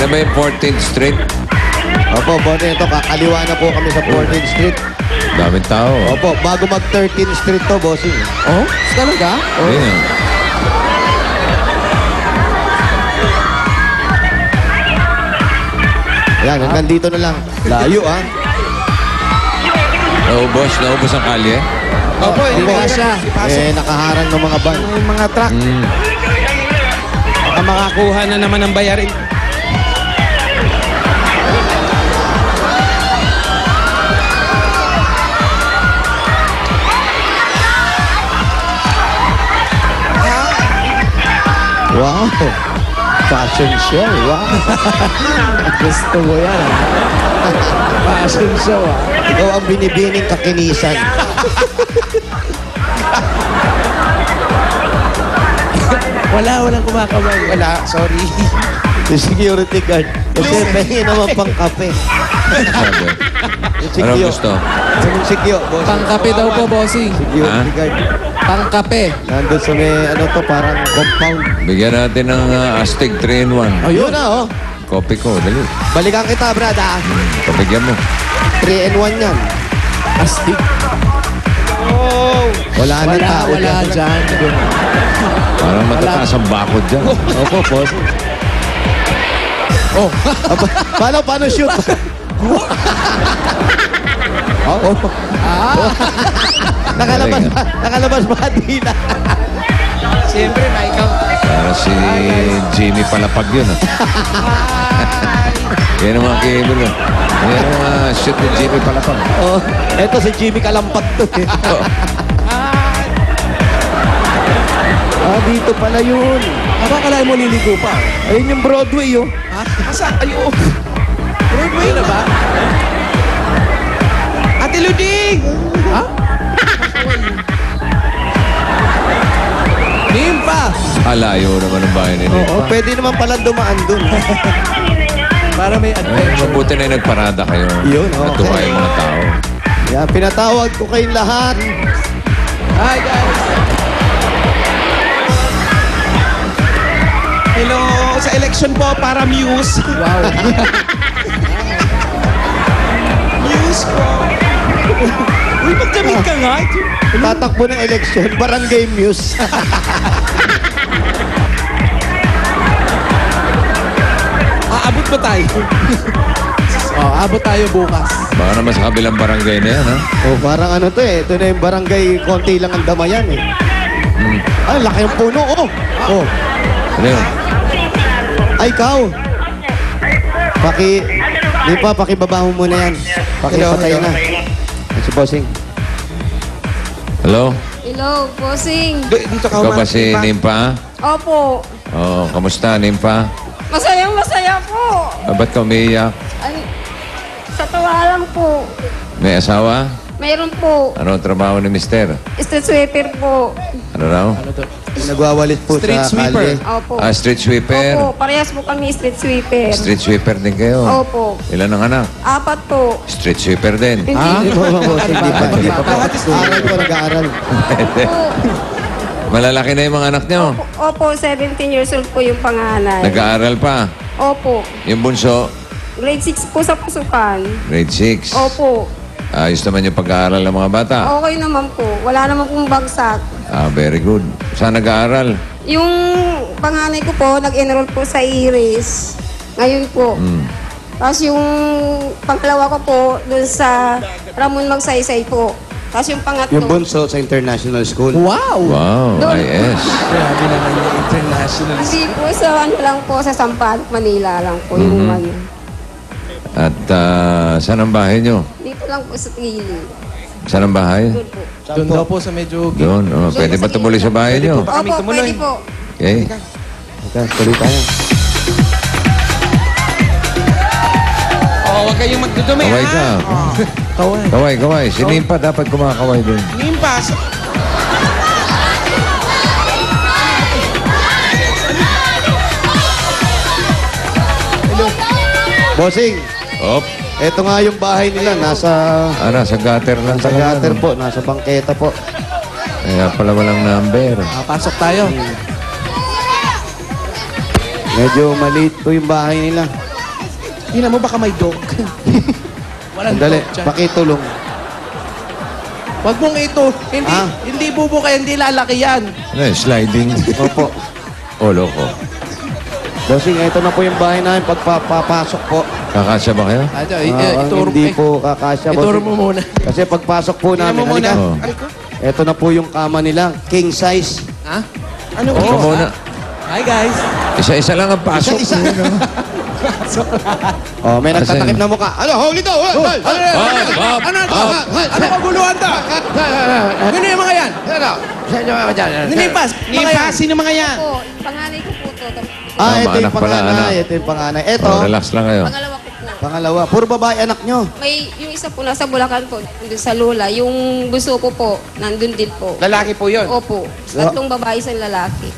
Yan na ba yung 14th Street? Opo, Boneto, kakaliwa na po kami sa 14th Street. Daming tao. Opo, bago mag 13th Street to, bossing. Oh? Talaga? Oh. Ayan. Yan, hanggang dito na lang. Layo, ah. Naubos ang kalye. Opo, hindi Opo. ka siya. Nakaharang ng mga van. Yung mga truck. Baka makakuha na naman ng bayarin. Wow. Fashion show, wow. Gusto mo yan. Fashion show, ah. Ikaw ang binibining kakinisan. Walang kumakaway. Wala, sorry. The security guard. Kasi may naman pang kape. Sabi. Yung Anong sikyo. gusto? Yung sikyo, boss. Pangkape daw po, bossing. Security guard. Pangkape. Nandun sa may, ano to, parang compound. Bigyan natin ng Astig 3-in-1. Ayun na, oh. Kopi ko, dali. Balikan kita, brada. Pabigyan mo. 3-in-1 yan. Astig. Wala na tao Wala dyan. Parang matataas ang bakod dyan. Opo, boss. Oh. Paano shoot? Oh. Nakalabas ba dila? Siyempre, na ikaw. Para si Jimmy Palapag yun. Yan ang mga kibol. Yan ang mga shoot ni Jimmy Palapag. Oh, eto si Jimmy Kalampat to. Dito pala yun. Akala mo liligo pa. Ayun yung Broadway, oh. Ha? Asa? Ayo. Broadway na ba? Ate Luding! Ha? Nimpa! Alayo naman ang bahay nila. Oo, pwede naman pala dumaan dun. Para may adventure. Mabuti na yung nagparada kayo. Yun, okay. Natuwa yung mga tao. Yan, pinatawag ko kayong lahat. Hi, guys! Hello! Sa election po para Muse. Wow. Muse po. Uy, magdamit ka nga. Tatakbo ng eleksyon, Barangay Muse. Aabot ba tayo? Abot tayo bukas. Baka naman sa kabilang barangay na yan, ha? Oh, parang ano to eh. Ito na yung barangay, konti lang ang damayan eh. Ay, laki yung puno. Oh! Oh. Ano yun? Ay, ikaw. Di pa, pakibaba mo muna yan. Pakipatay na. Ay, si Bossing. Hello? Hello, bossing. Dito ka Ikaw ba si Nimpa? Opo. Oo, kamusta, Nimpa? Masaya po. Ba't ka umiiyak? Ay, sa tuwa lang po. May asawa? Mayroon po. Ano ang trabaho ni mister? Street sweeper po. Ano raw? Nagwawalit po Street sa sweeper. kalye. Opo. Street sweeper. Opo, parehas po kami street sweeper. Street sweeper din kayo. Opo. Ilan ang anak? 4 po. Street sweeper din. Hindi Hindi po, Bossing. Di pa. Di pa po. Aral po, nag-aaral. po. Malalaki na yung mga anak niyo. Opo, 17 years old po yung panganay. Nag-aaral pa. Opo. Yung bunso, Grade 6 po sa pasukan. grade 6. Opo. Ayos naman yung pag-aaral ng mga bata. Okay naman po. Wala naman pong bagsak. Very good. Saan nag-aaral? Yung panganay ko po, nag-enroll po sa Iris. Ngayon po. Tapos yung pangalawa ko po, dun sa Ramon Magsaysay po. Tapos yung pangatlo, Yung bunso sa international school. Wow! Wow, Doon. IS. Grabe naman yung international. hindi po sa ano lang po, sa Sampaloc, Manila lang po. Yung ano. At saan ang bahay nyo? Dito lang po sa gilid. Saan ang bahay? Doon po. Doon daw po sa medyo... Doon. Oh, pwede ba tumuloy sa bahay nyo? Baka kami Opo, tumuloy. pwede po. Okay. Okay, tuloy tayo. Huwag kayong magdudumi, Kaway ka. Kaway. Kaway, kaway. Si Nimpa dapat kumakaway din. Nimpas. Bossing, Op. eto nga yung bahay nila. Nasa Sa gutter lang. sa gutter po. Nasa bangketa po. Kaya pala walang number. Pasok tayo. Medyo maliit po yung bahay nila. Tingnan mo, baka may dog. Walang Sandali, dog dyan. pakitulong. Wag mong ito. Hindi, Ah. hindi bubuka, hindi lalaki yan. Ano yun, sliding. Opo. Oh, loko. Bossing, ito na po yung bahay namin pagpapasok po. Kakasya ba kayo? Ituro, Hindi po kakasya, ituro bossing. mo muna. Kasi pagpasok po Tingnan namin, mo muna. halika. Oh. Aray ko. Ito na po yung kama nila, king size. Ha? Ano Ikaw oh, muna. Hi guys. Isa-isa lang ang pasok. Isa-isa. Yun, oh. Oh, may nagtatakip na mukha. Ano, hold ito! Ano kaguluhan to? Sino yung mga yan? Ninipas. Nipas, sino mga yan? Po, yung panganay ko po to. Ah, ito Anak yung pala, panganay. anak. Ito yung panganay. Ito, Oh, relax lang kayo. Pangalawa ko po. pangalawa. Puro babae anak nyo. May, yung isa po nasa Bulacan po, nandun sa Lola. Yung buso ko po, nandun din po. Lalaki po yun. Opo. Tatlong babae, isang lalaki.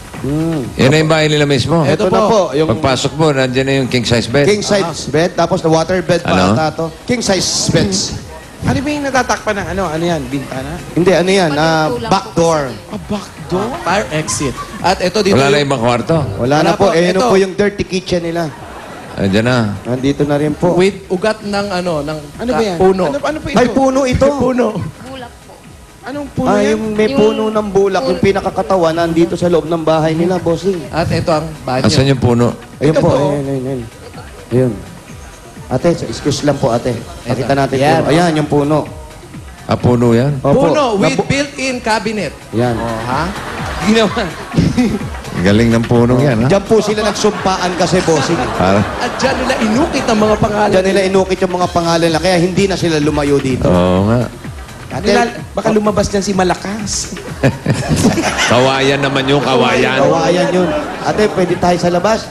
Yan na yung bahay nila mismo. Ito na po, yung Pagpasok mo, nandiyan na yung king size bed. king size bed, tapos na water bed pa Ano? ata to. King size beds. Ano ba yung natatakpan ng ano? Ano yan? Bintana? Hindi, ano yan? Pati Back po door. A back door? Fire exit. At ito dito Wala na yung... ibang kwarto. Wala na Wala po. po, Eh, ano ito. po yung dirty kitchen nila. Nandiyan na. Nandito na rin po. With ugat ng ano, ng Ano ba yan? puno. Ano po ito? Ay, puno ito. Puno. Bulak po. Anong puno Ah, yan? yung may Yung puno ng bulak, yung puno. pinakakatawan, nandito sa loob ng bahay nila, bossing. At ito ang banyo. Asan yung puno? Ayun Ito po, po. ayun, ayun, ayun. Ayun. Ate, excuse lang po, ate. Pakita natin Yan. puno. Ayan, yung puno. Ah, puno yan? Opo. Puno with Nabu- built-in cabinet. Yan. Ha? Ginawa. Galing ng punong yan, ha? Diyan po sila nagsumpaan kasi, bossing. Para, At dyan nila inukit ang mga pangalan. Diyan nila inukit yung mga pangalan nila, kaya hindi na sila lumayo dito. oo nga. Baka lumabas dyan si Malakas. Kawayan naman yung kawayan. Kawayan yun. Ate, pwede tayo sa labas?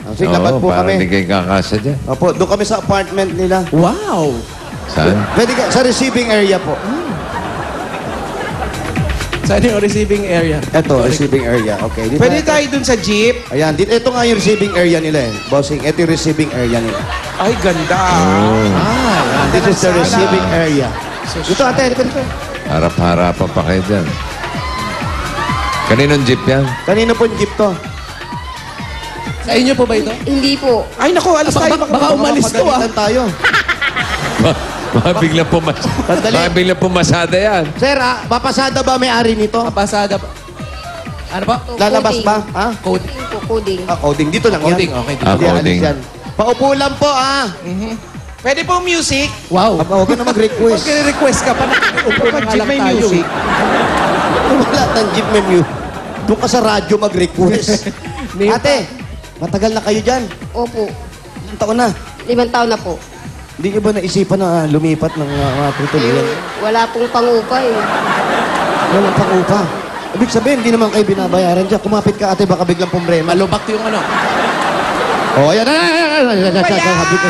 Sige, lapat Oo, po para hindi kami. kayo kakasya dyan. Opo, doon kami sa apartment nila. Wow! Saan? Pwede ka, sa receiving area po. Saan yung receiving area? Ito, receiving area. Okay. Dito Pwede na- tayo dun sa jeep? Ayan, dito, ito nga yung receiving area nila eh. Bossing, ito yung receiving area nila. Ay, ganda. Ah, This is the receiving area. Dito, ate, dito. Harap-harapan pa kayo dyan. Kaninong jeep yan? Kanino po yung jeep to? sa inyo po ba ito? Hindi po. Ay, naku, alis tayo. Baka umalis to ah. Mapagalitan tayo. Baka biglang Sandali. Baka biglang pumasada yan. Sir, papasada ba may-ari nito? Kapasada pa. Ano pa? Lalabas Coding. ba? Ha? Code. Coding po, coding. Coding. Dito lang Coding, yan. okay. Ah, Hindi, alis coding. yan. Paupo lang po, Pwede po music? Wow. Huwag ka na mag-request. Magre-request ka pa na upo na nga Jeep lang may tayo. music. Wala ng jeep menu. Doon ka sa radyo mag-request. Ate, matagal na kayo dyan. Opo. Ilang taon na. 5 taon na po. Hindi niyo ba naisipan na lumipat ng mga tutuloyan? Wala pong pangupa eh. Walang pang upa. Ibig sabihin, hindi naman kayo binabayaran dyan. Kumapit ka, ate, baka biglang pumrema. Malubak yung ano. Oh, ayan. Sabi ko.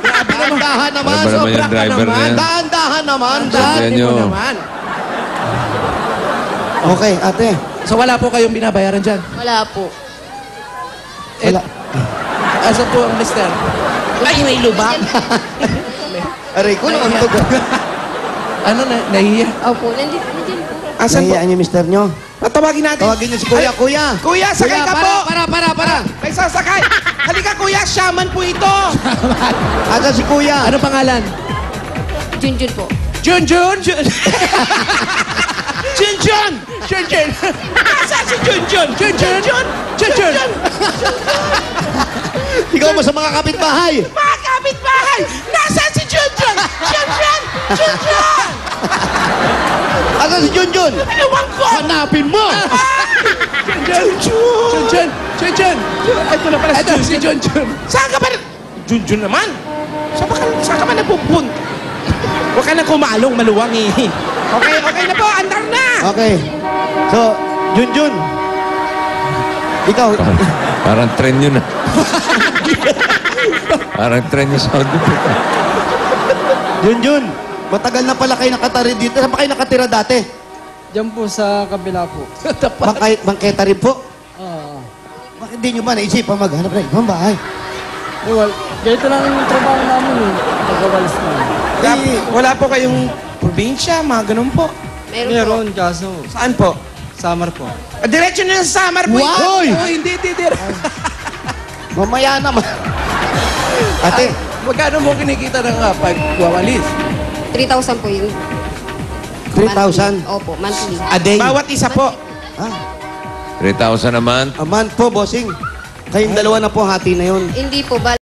Dahan-dahan naman. Ano ba naman Sobra yung ka driver na naman. yan? Dahan-dahan naman. Sabihan nyo. naman. Okay, ate. So wala po kayong binabayaran dyan? Wala po. Wala. Asa po ang mister? Ay, may lubak. Aray ko, nauntog. Ano na, nahiya? Opo, nandiyan po. Asan po? Nahiyaan niyo, mister nyo. Tawagin natin. Tawagin niyo si Kuya. Kuya. Kuya, sakay ka po. Para. May sasakay. Halika, kuya. Shaman po ito. Asa si Kuya? Ano pangalan? Junjun po. Junjun. Junjun. Junjun! Nasaan si Junjun? Junjun! Junjun! Ikaw mo sa mga kapitbahay. Mga kapitbahay! Nasaan si Junjun? Junjun! Junjun! Asa si Junjun? Ewan ko! Hanapin mo! Junjun! Junjun! Junjun! Ito na pala si Ito si Junjun. Junjun! Saan ka ba? Junjun naman? Saan ka ba napupunt? Huwag ka na kumalong, maluwang eh. Okay na po. Andar na! Okay. So, Junjun. Ikaw, Parang tren yun, ah. Parang tren yung sound. Junjun. Matagal na pala kayo nakatari dito. Saan pa kayo nakatira dati? Diyan po sa kabila po. Bangketa rin po? Ah. Bakit di nyo ba naisipan maghanap rin? Ang bahay. Well, ganito lang yung trabaho namin eh. Pagkawalis na. Wala po kayong probinsya, mga ganun po. Meron po. Meron, kaso Saan po? summer po. Diretso na sa summer po ito. Hoy! Oh, hindi. Mamaya naman. Ate, Magkano mo kinikita ng pagwawalis? 3,000 po yun. 3,000? Opo, monthly. A day? Bawat isa po. Ah, 3,000 a month? a month po, bossing. Kayong dalawa na po, hati na yun. Hindi po,